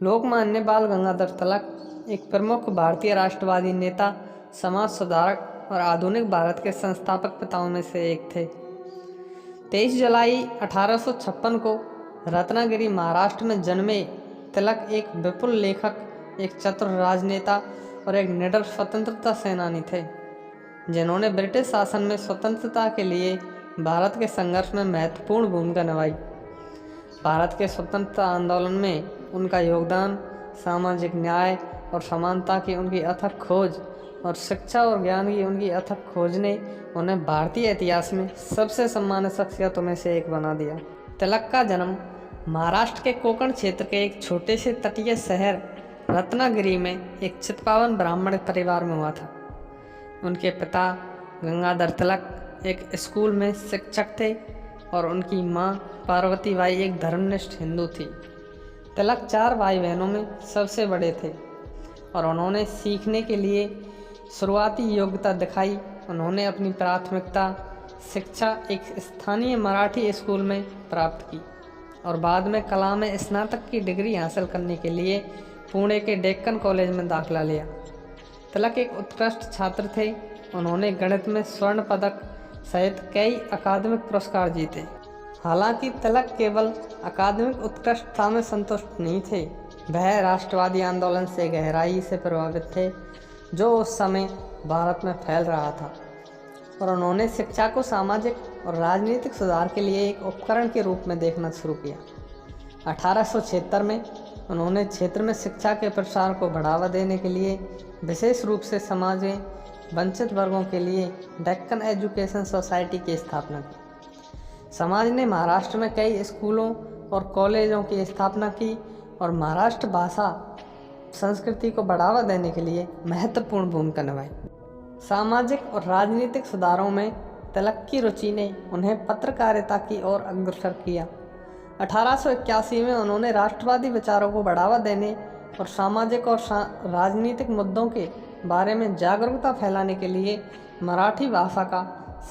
लोकमान्य बाल गंगाधर तिलक एक प्रमुख भारतीय राष्ट्रवादी नेता, समाज सुधारक और आधुनिक भारत के संस्थापक पिताओं में से एक थे। 23 जुलाई 1856 को रत्नागिरी, महाराष्ट्र में जन्मे तिलक एक विपुल लेखक, एक चतुर राजनेता और एक निडर स्वतंत्रता सेनानी थे, जिन्होंने ब्रिटिश शासन में स्वतंत्रता के लिए भारत के संघर्ष में महत्वपूर्ण भूमिका निभाई। भारत के स्वतंत्रता आंदोलन में उनका योगदान, सामाजिक न्याय और समानता की उनकी अथक खोज और शिक्षा और ज्ञान की उनकी अथक खोज ने उन्हें भारतीय इतिहास में सबसे सम्मानित शख्सियतों में से एक बना दिया। तिलक का जन्म महाराष्ट्र के कोंकण क्षेत्र के एक छोटे से तटीय शहर रत्नागिरी में एक चित्पावन ब्राह्मण परिवार में हुआ था। उनके पिता गंगाधर तिलक एक स्कूल में शिक्षक थे और उनकी माँ पार्वती बाई एक धर्मनिष्ठ हिंदू थी। तिलक 4 भाई बहनों में सबसे बड़े थे और उन्होंने सीखने के लिए शुरुआती योग्यता दिखाई। उन्होंने अपनी प्राथमिकता शिक्षा एक स्थानीय मराठी स्कूल में प्राप्त की और बाद में कला में स्नातक की डिग्री हासिल करने के लिए पुणे के डेक्कन कॉलेज में दाखिला लिया। तिलक एक उत्कृष्ट छात्र थे। उन्होंने गणित में स्वर्ण पदक सहित कई अकादमिक पुरस्कार जीते। हालांकि तिलक केवल अकादमिक उत्कृष्टता में संतुष्ट नहीं थे, वह राष्ट्रवादी आंदोलन से गहराई से प्रभावित थे जो उस समय भारत में फैल रहा था, और उन्होंने शिक्षा को सामाजिक और राजनीतिक सुधार के लिए एक उपकरण के रूप में देखना शुरू किया। 1876 में उन्होंने क्षेत्र में शिक्षा के प्रसार को बढ़ावा देने के लिए विशेष रूप से समाज में वंचित वर्गों के लिए डेक्कन एजुकेशन सोसाइटी की स्थापना की। समाज ने महाराष्ट्र में कई स्कूलों और कॉलेजों की स्थापना की और महाराष्ट्र भाषा संस्कृति को बढ़ावा देने के लिए महत्वपूर्ण भूमिका निभाई। सामाजिक और राजनीतिक सुधारों में तिलक की रुचि ने उन्हें पत्रकारिता की ओर अग्रसर किया। 1881 में उन्होंने राष्ट्रवादी विचारों को बढ़ावा देने और सामाजिक और राजनीतिक मुद्दों के बारे में जागरूकता फैलाने के लिए मराठी भाषा का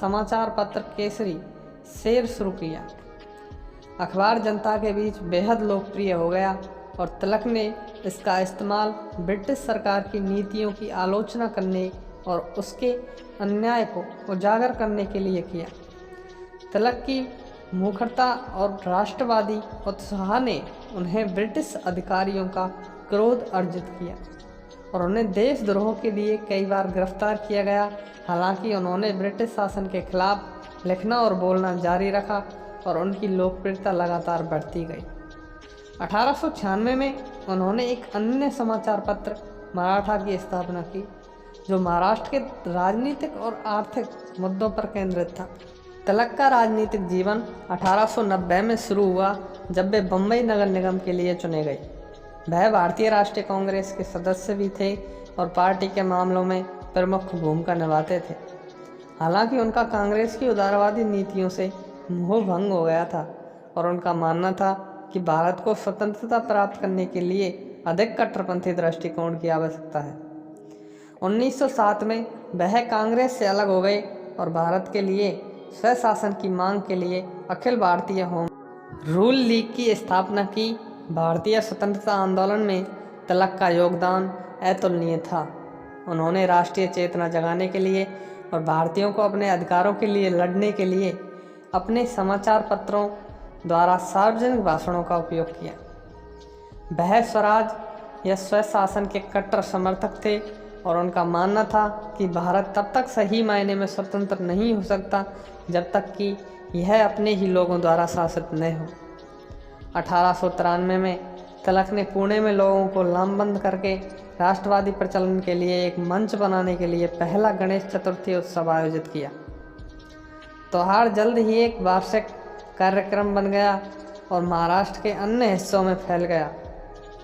समाचार पत्र केसरी शेर शुरू किया। अखबार जनता के बीच बेहद लोकप्रिय हो गया और तिलक ने इसका इस्तेमाल ब्रिटिश सरकार की नीतियों की आलोचना करने और उसके अन्याय को उजागर करने के लिए किया। तिलक की मुखरता और राष्ट्रवादी उत्साह ने उन्हें ब्रिटिश अधिकारियों का क्रोध अर्जित किया और उन्हें देशद्रोह के लिए कई बार गिरफ्तार किया गया। हालांकि उन्होंने ब्रिटिश शासन के खिलाफ लिखना और बोलना जारी रखा और उनकी लोकप्रियता लगातार बढ़ती गई। 1896 में उन्होंने एक अन्य समाचार पत्र मराठा की स्थापना की, जो महाराष्ट्र के राजनीतिक और आर्थिक मुद्दों पर केंद्रित था। तिलक का राजनीतिक जीवन 1890 में शुरू हुआ जब वे बम्बई नगर निगम के लिए चुने गए। वह भारतीय राष्ट्रीय कांग्रेस के सदस्य भी थे और पार्टी के मामलों में प्रमुख भूमिका निभाते थे। हालांकि उनका कांग्रेस की उदारवादी नीतियों से मोह भंग हो गया था और उनका मानना था कि भारत को स्वतंत्रता प्राप्त करने के लिए अधिक कट्टरपंथी दृष्टिकोण की आवश्यकता है। 1907 में वह कांग्रेस से अलग हो गए और भारत के लिए स्वशासन की मांग के लिए Akhil Bharatiya home rule league की स्थापना की। भारतीय स्वतंत्रता आंदोलन में तिलक का योगदान अतुलनीय था। उन्होंने राष्ट्रीय चेतना जगाने के लिए और भारतीयों को अपने अधिकारों के लिए लड़ने के लिए अपने समाचार पत्रों द्वारा सार्वजनिक भाषणों का उपयोग किया। वह स्वराज या स्वशासन के कट्टर समर्थक थे और उनका मानना था कि भारत तब तक सही मायने में स्वतंत्र नहीं हो सकता जब तक कि यह अपने ही लोगों द्वारा शासित न हो। 1893 में तिलक ने पुणे में लोगों को लामबंद करके राष्ट्रवादी प्रचलन के लिए एक मंच बनाने के लिए पहला गणेश चतुर्थी उत्सव आयोजित किया। त्योहार जल्द ही एक वार्षिक कार्यक्रम बन गया और महाराष्ट्र के अन्य हिस्सों में फैल गया।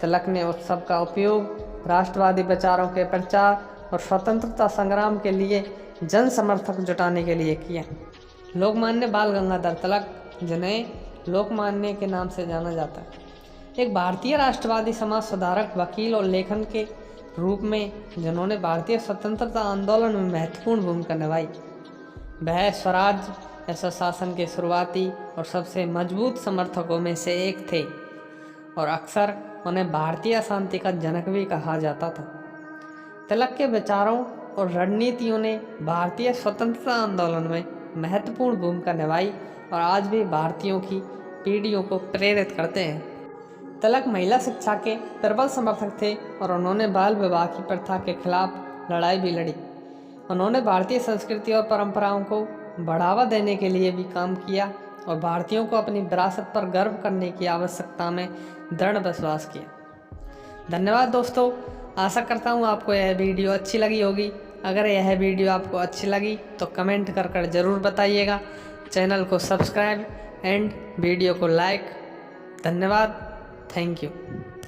तिलक ने उत्सव का उपयोग राष्ट्रवादी विचारों के प्रचार और स्वतंत्रता संग्राम के लिए जन समर्थक जुटाने के लिए किया। लोकमान्य बाल गंगाधर तिलक, जिन्हें लोकमान्य के नाम से जाना जाता है, एक भारतीय राष्ट्रवादी समाज सुधारक, वकील और लेखन के रूप में जिन्होंने भारतीय स्वतंत्रता आंदोलन में महत्वपूर्ण भूमिका निभाई। वह स्वराज या स्वशासन के शुरुआती और सबसे मजबूत समर्थकों में से एक थे। और अक्सर उन्हें भारतीय शांति का जनक भी कहा जाता था। तिलक के विचारों और रणनीतियों ने भारतीय स्वतंत्रता आंदोलन में महत्वपूर्ण भूमिका निभाई और आज भी भारतीयों की पीढ़ियों को प्रेरित करते हैं। तिलक महिला शिक्षा के प्रबल समर्थक थे और उन्होंने बाल विवाह की प्रथा के खिलाफ लड़ाई भी लड़ी। उन्होंने भारतीय संस्कृति और परंपराओं को बढ़ावा देने के लिए भी काम किया और भारतीयों को अपनी विरासत पर गर्व करने की आवश्यकता में दृढ़ विश्वास किया। धन्यवाद दोस्तों, आशा करता हूँ आपको यह वीडियो अच्छी लगी होगी। अगर यह वीडियो आपको अच्छी लगी तो कमेंट कर ज़रूर बताइएगा। चैनल को सब्सक्राइब एंड वीडियो को लाइक। धन्यवाद। Thank you.